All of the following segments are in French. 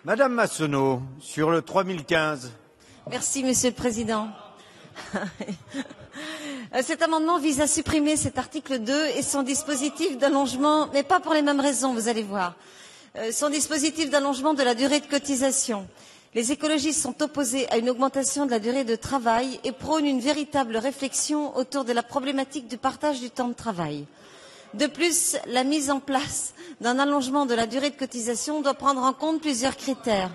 Madame Massonneau, sur le 3015. Merci, Monsieur le Président. Cet amendement vise à supprimer cet article 2 et son dispositif d'allongement, mais pas pour les mêmes raisons, vous allez voir. Son dispositif d'allongement de la durée de cotisation. Les écologistes sont opposés à une augmentation de la durée de travail et prônent une véritable réflexion autour de la problématique du partage du temps de travail. De plus, la mise en place d'un allongement de la durée de cotisation doit prendre en compte plusieurs critères.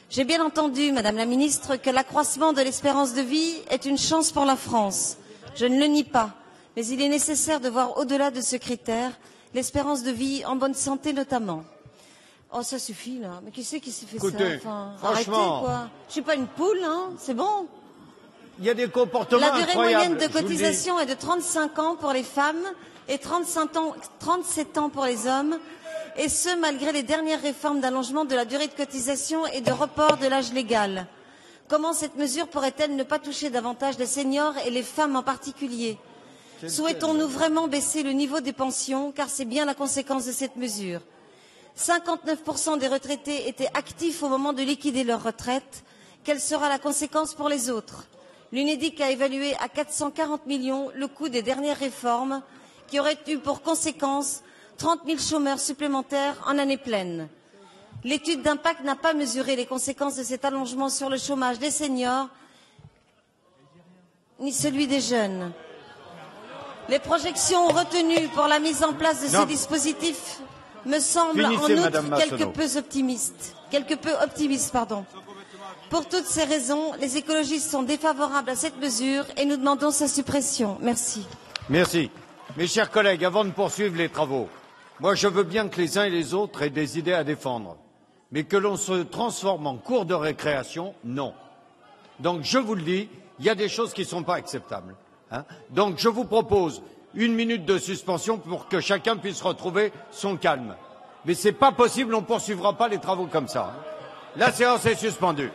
J'ai bien entendu, Madame la Ministre, que l'accroissement de l'espérance de vie est une chance pour la France. Je ne le nie pas, mais il est nécessaire de voir au-delà de ce critère, l'espérance de vie en bonne santé notamment. Oh, ça suffit, là. Mais qui c'est qui s'est fait ça? Enfin, franchement, arrêtez, quoi. Je suis pas une poule, hein. C'est bon. Il y a des comportements incroyables. La durée moyenne de cotisation est de 35 ans pour les femmes et 37 ans pour les hommes, et ce, malgré les dernières réformes d'allongement de la durée de cotisation et de report de l'âge légal. Comment cette mesure pourrait-elle ne pas toucher davantage les seniors et les femmes en particulier? Souhaitons-nous vraiment baisser le niveau des pensions, car c'est bien la conséquence de cette mesure? 59% des retraités étaient actifs au moment de liquider leur retraite. Quelle sera la conséquence pour les autres? L'UNEDIC a évalué à 440 millions le coût des dernières réformes, qui auraient eu pour conséquence 30 000 chômeurs supplémentaires en année pleine. L'étude d'impact n'a pas mesuré les conséquences de cet allongement sur le chômage des seniors, ni celui des jeunes. Les projections retenues pour la mise en place de ce dispositif me semblent en outre quelque peu optimistes. Pour toutes ces raisons, les écologistes sont défavorables à cette mesure et nous demandons sa suppression. Merci. Merci. Mes chers collègues, avant de poursuivre les travaux, moi je veux bien que les uns et les autres aient des idées à défendre, mais que l'on se transforme en cours de récréation, non. Donc je vous le dis, il y a des choses qui ne sont pas acceptables. Donc je vous propose 1 minute de suspension pour que chacun puisse retrouver son calme. Mais ce n'est pas possible, on ne poursuivra pas les travaux comme ça. La séance est suspendue.